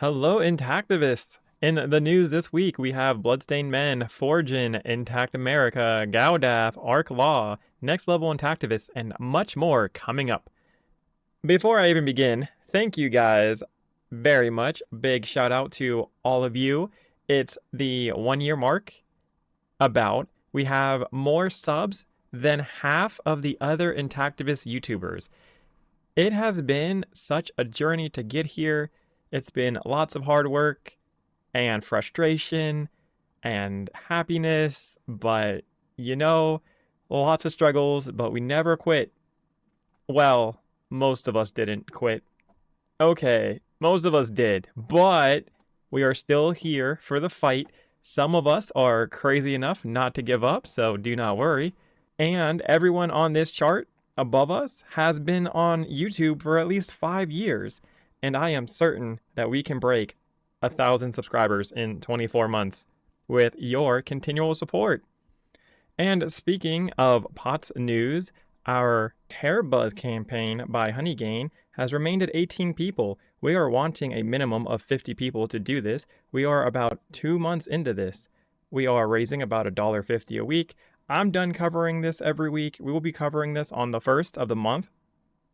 Hello, Intactivists! In the news this week, we have Bloodstained Men, Foregen, Intact America, Gowdaff, Arc Law, Next Level Intactivists, and much more coming up. Before I even begin, thank you guys very much. Big shout out to all of you. It's the 1 year mark. We have more subs than half of the other Intactivist YouTubers. It has been such a journey to get here. It's been lots of hard work and frustration and happiness, but lots of struggles, but we never quit. Well, most of us didn't quit. Okay, most of us did, but we are still here for the fight. Some of us are crazy enough not to give up, so do not worry. And everyone on this chart above us has been on YouTube for at least 5 years. And I am certain that we can break 1,000 subscribers in 24 months with your continual support. And speaking of POTS news, our CAREBUZZ campaign by Honeygain has remained at 18 people. We are wanting a minimum of 50 people to do this. We are about 2 months into this. We are raising about $1.50 a week. I'm done covering this every week. We will be covering this on the 1st of the month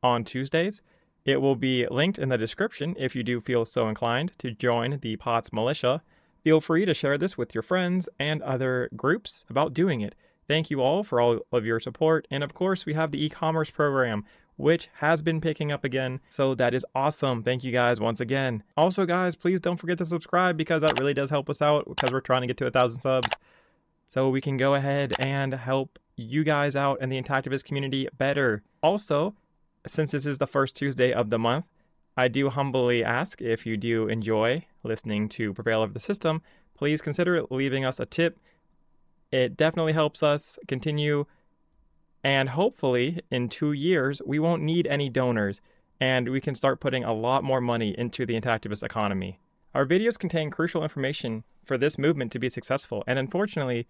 on Tuesdays. It will be linked in the description if you do feel so inclined to join the POTS militia. Feel free to share this with your friends and other groups about doing it. Thank you all for all of your support. And of course, we have the e-commerce program, which has been picking up again. So that is awesome. Thank you guys once again. Also, guys, please don't forget to subscribe because that really does help us out because we're trying to get to 1,000 subs. So we can go ahead and help you guys out in the Intactivist community better. Also, since this is the first Tuesday of the month, I do humbly ask if you do enjoy listening to Prevail of the System, please consider leaving us a tip. It definitely helps us continue, and hopefully in 2 years we won't need any donors and we can start putting a lot more money into the Intactivist economy. Our videos contain crucial information for this movement to be successful, and unfortunately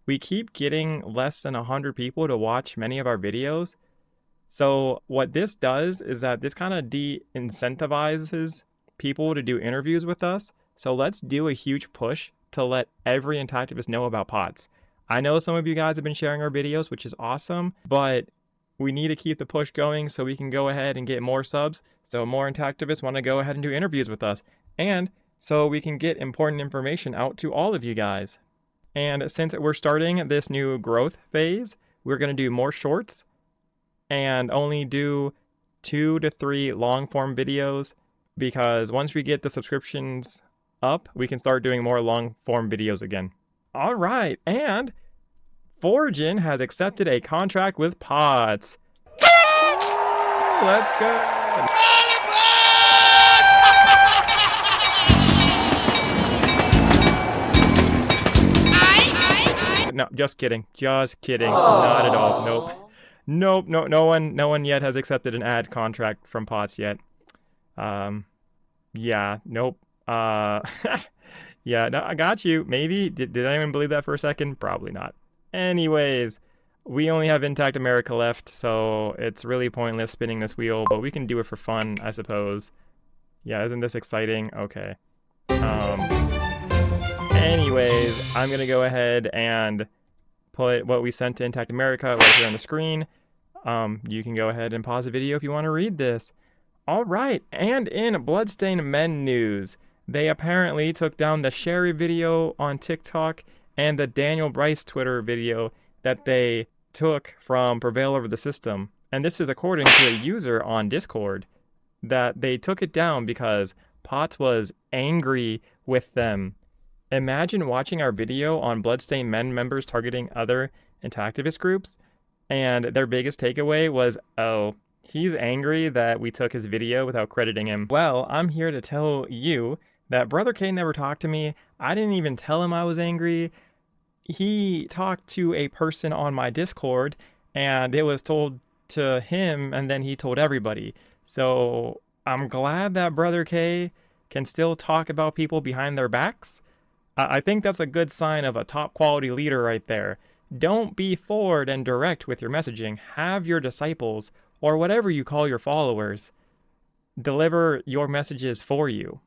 we keep getting less than 100 people to watch many of our videos. So what this does is that this kind of de-incentivizes people to do interviews with us. So let's do a huge push to let every Intactivist know about POTS. I know some of you guys have been sharing our videos, which is awesome, but we need to keep the push going so we can go ahead and get more subs, so more Intactivists want to go ahead and do interviews with us, and so we can get important information out to all of you guys. And since we're starting this new growth phase, we're going to do more shorts and only do 2 to 3 long form videos, because once we get the subscriptions up, we can start doing more long form videos again. All right, and Foregen has accepted a contract with POTS. Let's go! No, just kidding. Just kidding. Not at all. Nope. Nope. No one yet has accepted an ad contract from POTS yet. Yeah. Nope. Yeah. No, I got you. Maybe. Did anyone believe that for a second? Probably not. Anyways, we only have Intact America left, so it's really pointless spinning this wheel, but we can do it for fun, I suppose. Yeah. Isn't this exciting? Okay. Anyways, I'm going to go ahead and put what we sent to Intact America right here on the screen. You can go ahead and pause the video if you want to read this. All right, and in Bloodstained Men news, they apparently took down the Sherry video on TikTok and the Daniel Bryce Twitter video that they took from Prevail over the System. And this is according to a user on Discord, that they took it down because POTS was angry with them. Imagine watching our video on Bloodstained Men members targeting other Intactivist groups, and their biggest takeaway was, oh, he's angry that we took his video without crediting him. Well, I'm here to tell you that Brother K never talked to me. I didn't even tell him I was angry. He talked to a person on my Discord, and it was told to him, and then he told everybody. So I'm glad that Brother K can still talk about people behind their backs. I think that's a good sign of a top quality leader right there. Don't be forward and direct with your messaging. Have your disciples, or whatever you call your followers, deliver your messages for you.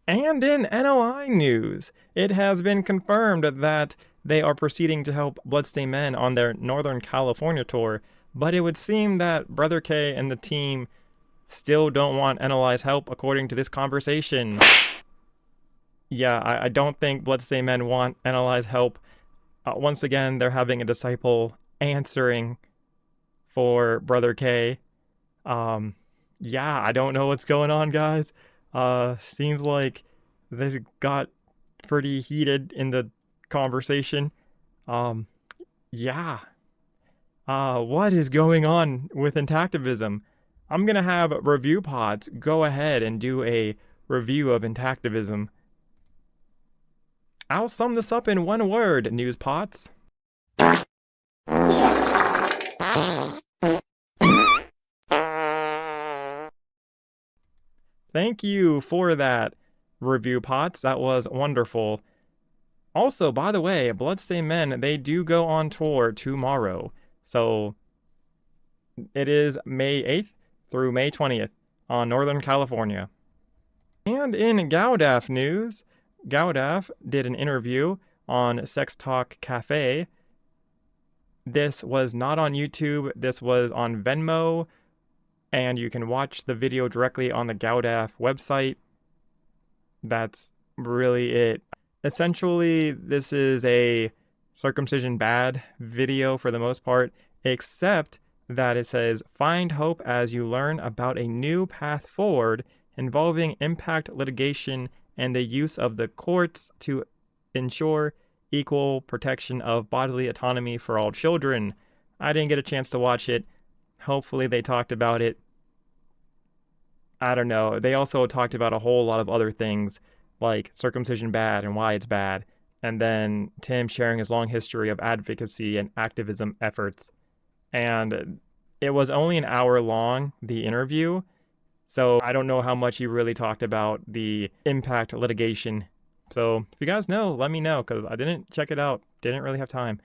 And in NLI news, it has been confirmed that they are proceeding to help Bloodstained Men on their Northern California tour, but it would seem that Brother K and the team still don't want NLI's help, according to this conversation. Yeah, I don't think Bloodstained Men want NLI's help. Once again, they're having a disciple answering for Brother K. Yeah, I don't know what's going on, guys. Seems like this got pretty heated in the conversation. Um, yeah. What is going on with Intactivism? I'm gonna have Review Pods go ahead and do a review of Intactivism. I'll sum this up in one word, News Pots. Thank you for that, Review Pots. That was wonderful. Also, by the way, Bloodstained Men, they do go on tour tomorrow. So it is May 8th through May 20th on Northern California. And in Gowdaf news, Gowdaf did an interview on Sex Talk Cafe. This was not on YouTube, this was on Venmo, and you can watch the video directly on the Gowdaf website. That's really it. Essentially, this is a circumcision bad video for the most part, except that it says, find hope as you learn about a new path forward involving impact litigation and the use of the courts to ensure equal protection of bodily autonomy for all children. I didn't get a chance to watch it. Hopefully they talked about it. I don't know. They also talked about a whole lot of other things, like circumcision bad and why it's bad, and then Tim sharing his long history of advocacy and activism efforts. And it was only an hour long, the interview, so I don't know how much he really talked about the impact litigation. So if you guys know, let me know, because I didn't check it out. Didn't really have time.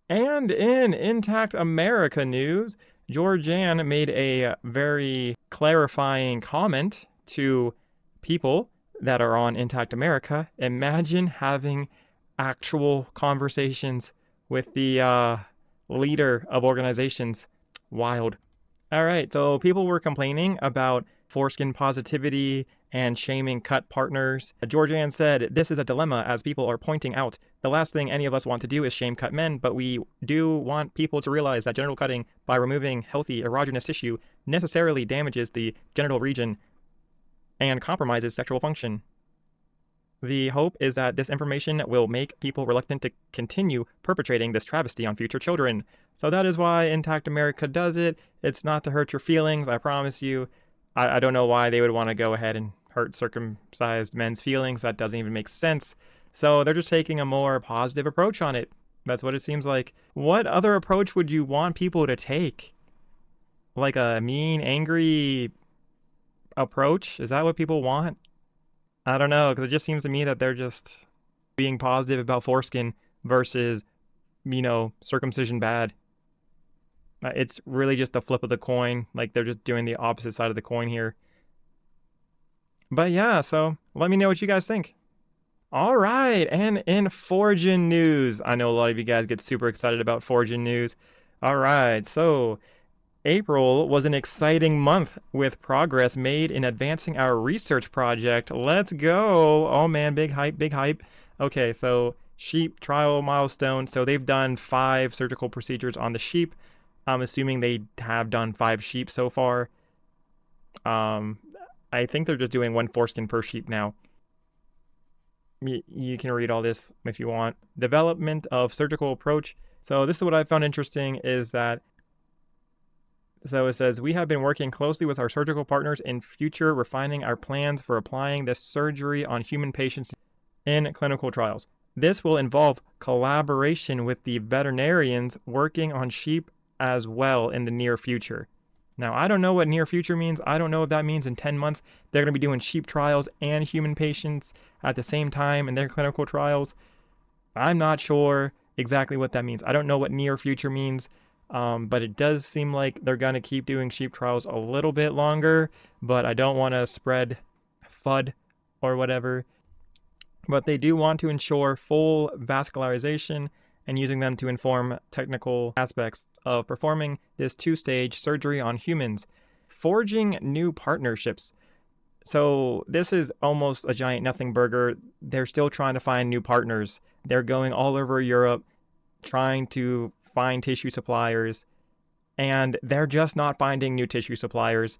And in Intact America news, Georgianne made a very clarifying comment to people that are on Intact America. Imagine having actual conversations with the leader of organizations. Wild. All right, so people were complaining about foreskin positivity and shaming cut partners. Georgianne said, this is a dilemma as people are pointing out. The last thing any of us want to do is shame cut men, but we do want people to realize that genital cutting by removing healthy erogenous tissue necessarily damages the genital region and compromises sexual function. The hope is that this information will make people reluctant to continue perpetrating this travesty on future children. So that is why Intact America does it. It's not to hurt your feelings, I promise you. I don't know why they would want to go ahead and hurt circumcised men's feelings. That doesn't even make sense. So they're just taking a more positive approach on it. That's what it seems like. What other approach would you want people to take? Like a mean, angry approach? Is that what people want? I don't know, because it just seems to me that they're just being positive about foreskin versus, circumcision bad. It's really just a flip of the coin. Like, they're just doing the opposite side of the coin here. But yeah, so let me know what you guys think. All right, and in Foregen news, I know a lot of you guys get super excited about Foregen news. All right, so April was an exciting month with progress made in advancing our research project. Let's go. Oh man, big hype, big hype. Okay, so sheep trial milestone. So they've done 5 surgical procedures on the sheep. I'm assuming they have done 5 sheep so far. I think they're just doing 1 foreskin per sheep now. You can read all this if you want. Development of surgical approach. So this is what I found interesting is that, so it says, we have been working closely with our surgical partners in future refining our plans for applying this surgery on human patients in clinical trials. This will involve collaboration with the veterinarians working on sheep as well in the near future. Now, I don't know what near future means. I don't know if that means in 10 months they're going to be doing sheep trials and human patients at the same time in their clinical trials. I'm not sure exactly what that means. I don't know what near future means, but it does seem like they're going to keep doing sheep trials a little bit longer, but I don't want to spread FUD or whatever. But they do want to ensure full vascularization and using them to inform technical aspects of performing this 2-stage surgery on humans. Forging new partnerships. So this is almost a giant nothing burger. They're still trying to find new partners. They're going all over Europe trying to find tissue suppliers, and they're just not finding new tissue suppliers.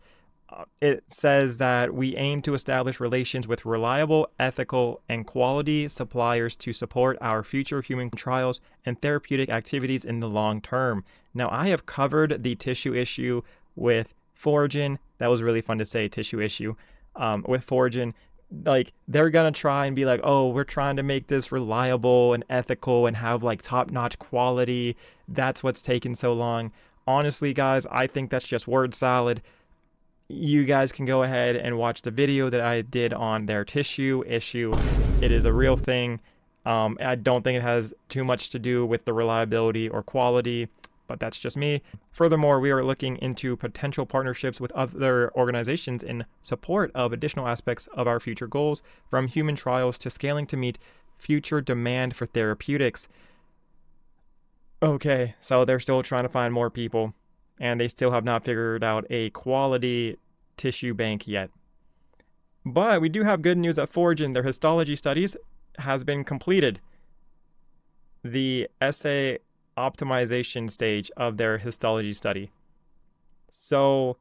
It says that we aim to establish relations with reliable, ethical, and quality suppliers to support our future human trials and therapeutic activities in the long term. Now, I have covered the tissue issue with Foregen. That was really fun to say, tissue issue. With Foregen, like, they're gonna try and be like, oh, we're trying to make this reliable and ethical and have like top-notch quality. That's what's taking so long. Honestly, guys, I think that's just word salad. You guys can go ahead and watch the video that I did on their tissue issue. It is a real thing. I don't think it has too much to do with the reliability or quality, but that's just me. Furthermore, we are looking into potential partnerships with other organizations in support of additional aspects of our future goals, from human trials to scaling to meet future demand for therapeutics. Okay, so they're still trying to find more people, and they still have not figured out a quality tissue bank yet. But we do have good news at Foregen. Their histology studies has been completed. The assay optimization stage of their histology study. So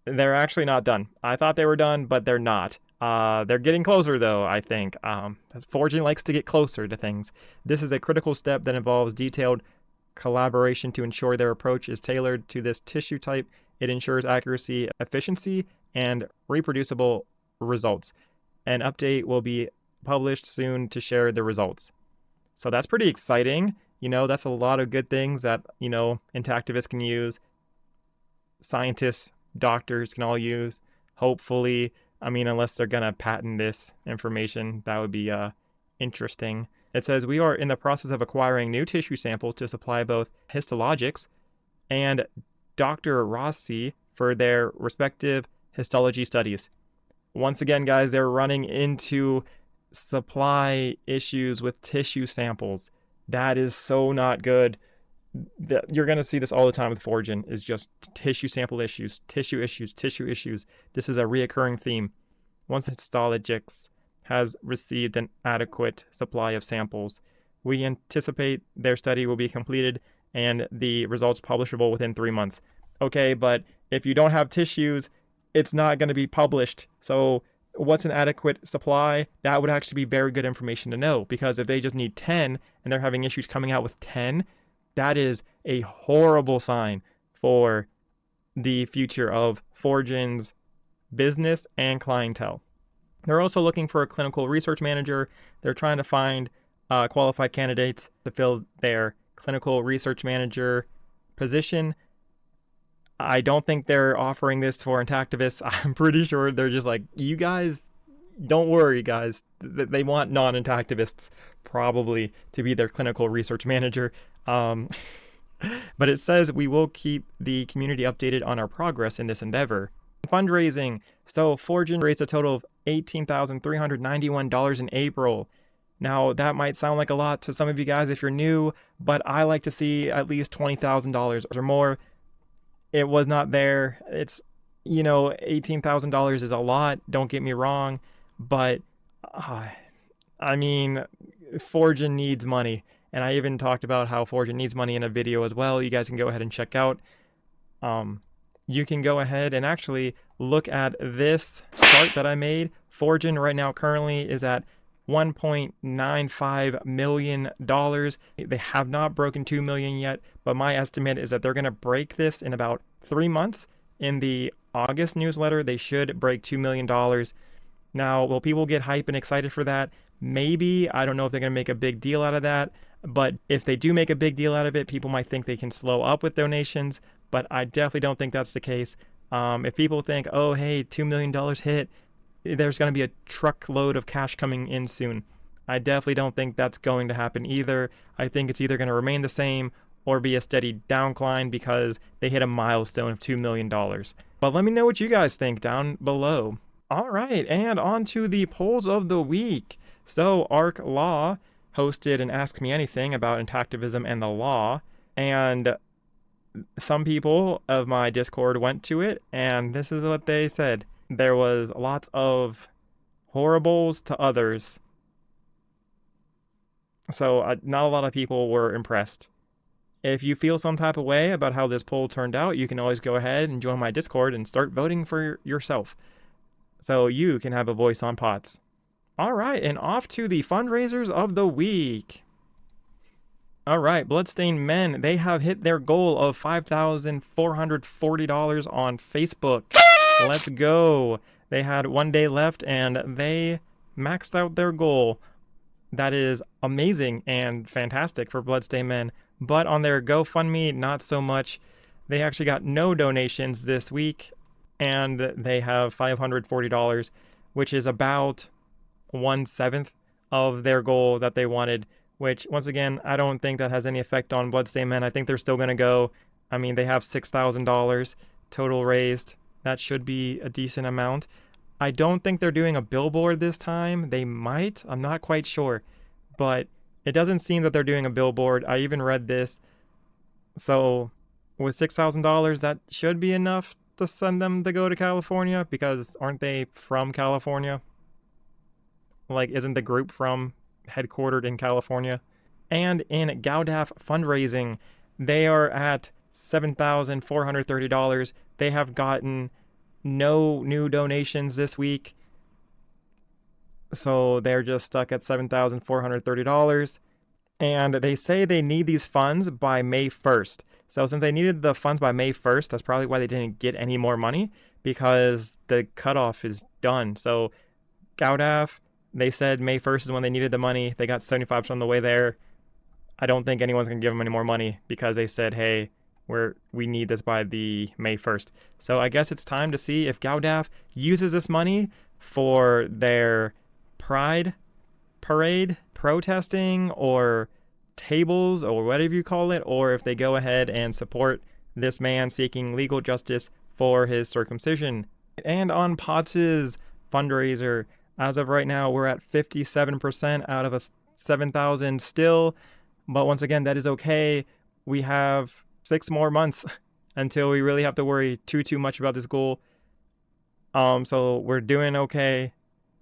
they're actually not done. I thought they were done, but they're not. They're getting closer, though, I think. Foregen likes to get closer to things. This is a critical step that involves detailed collaboration to ensure their approach is tailored to this tissue type. It ensures accuracy, efficiency, and reproducible results. An update will be published soon to share the results. So that's pretty exciting. You know, that's a lot of good things that, you know, Intactivist can use. Scientists, doctors can all use. Hopefully, I mean, unless they're going to patent this information, that would be interesting. It says, we are in the process of acquiring new tissue samples to supply both histologics and Dr. Rossi for their respective histology studies. Once again, guys, they're running into supply issues with tissue samples. That is so not good. You're going to see this all the time with Foregen, is just tissue sample issues, tissue issues, tissue issues. This is a reoccurring theme. Once histologics has received an adequate supply of samples, we anticipate their study will be completed and the results publishable within 3 months. Okay, but if you don't have tissues, it's not going to be published. So what's an adequate supply? That would actually be very good information to know, because if they just need 10 and they're having issues coming out with 10, that is a horrible sign for the future of Foregen's business and clientele. They're also looking for a clinical research manager. They're trying to find qualified candidates to fill their clinical research manager position. I don't think they're offering this for Intactivists. I'm pretty sure they're just like, you guys, don't worry, guys. They want non-Intactivists probably to be their clinical research manager. But it says we will keep the community updated on our progress in this endeavor. Fundraising. So Foregen raised a total of $18,391 in April. Now, that might sound like a lot to some of you guys if you're new, but I like to see at least $20,000 or more. It was not there. It's, you know, $18,000 is a lot, don't get me wrong, but I mean, Foregen needs money. And I even talked about how Foregen needs money in a video as well. You guys can go ahead and check out. You can go ahead and actually look at this chart that I made. Foregen right now currently is at $1.95 million. They have not broken 2 million yet, but my estimate is that they're going to break this in about 3 months. In the August newsletter, they should break $2 million. Now, will people get hype and excited for that? Maybe. I don't know if they're going to make a big deal out of that, but if they do make a big deal out of it, people might think they can slow up with donations, but I definitely don't think that's the case. If people think, oh, hey, $2 million hit, there's going to be a truckload of cash coming in soon. I definitely don't think that's going to happen either. I think it's either going to remain the same or be a steady downcline because they hit a milestone of $2 million. But let me know what you guys think down below. All right, and on to the polls of the week. So, Arc Law hosted an Ask Me Anything about Intactivism and the law, and some people of my Discord went to it, and this is what they said. There was lots of horribles to others. So, not a lot of people were impressed. If you feel some type of way about how this poll turned out, you can always go ahead and join my Discord and start voting for yourself, so you can have a voice on POTS. All right, and off to the fundraisers of the week. All right, Bloodstained Men, they have hit their goal of $5,440 on Facebook. Let's go. They had 1 day left, and they maxed out their goal. That is amazing and fantastic for Bloodstained Men. But on their GoFundMe, not so much. They actually got no donations this week, and they have $540, which is about 1/7 of their goal that they wanted, which, once again, I don't think that has any effect on Bloodstained Men. I think they're still going to go. I mean, they have $6,000 total raised. That should be a decent amount. I don't think they're doing a billboard this time. They might. I'm not quite sure. But it doesn't seem that they're doing a billboard. I even read this. So with $6,000, that should be enough to send them to go to California, because aren't they from California? Like, isn't the group headquartered in California? And in GAUDAF fundraising, they are at $7,430. They have gotten no new donations this week, so they're just stuck at $7,430. And they say they need these funds by May 1st. So since they needed the funds by May 1st, that's probably why they didn't get any more money, because the cutoff is done. So GAUDAF, they said May 1st is when they needed the money. They got 75% on the way there. I don't think anyone's going to give them any more money, because they said, hey, we need this by the May 1st. So I guess it's time to see if GAUDAF uses this money for their Pride Parade protesting, or tables, or whatever you call it, or if they go ahead and support this man seeking legal justice for his circumcision. And on POTS's fundraiser, as of right now, we're at 57% out of 7,000 still. But once again, that is okay. We have 6 more months until we really have to worry too much about this goal. So we're doing okay.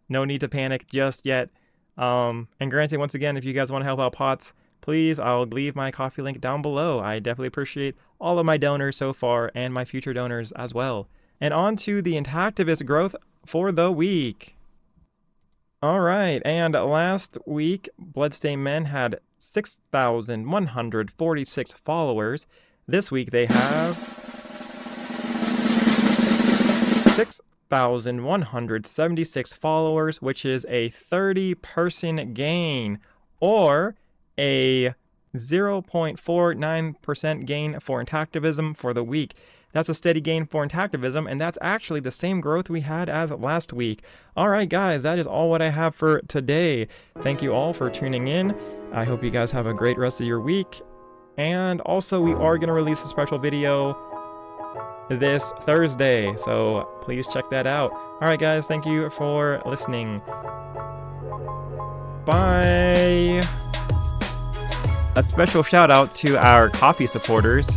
No need to panic just yet. And granted, once again, if you guys want to help out POTS, please, I'll leave my Ko-fi link down below. I definitely appreciate all of my donors so far, and my future donors as well. And on to the Intactivist growth for the week. All right, and last week, Bloodstained Men had 6,146 followers. This week they have 6,176 followers, which is a 30-person gain, or a 0.49% gain for Intactivism for the week. That's a steady gain for Intactivism, and that's actually the same growth we had as last week. All right, guys, that is all what I have for today. Thank you all for tuning in. I hope you guys have a great rest of your week. And also, we are going to release a special video this Thursday, so please check that out. All right, guys, thank you for listening. Bye. A special shout out to our Ko-fi supporters.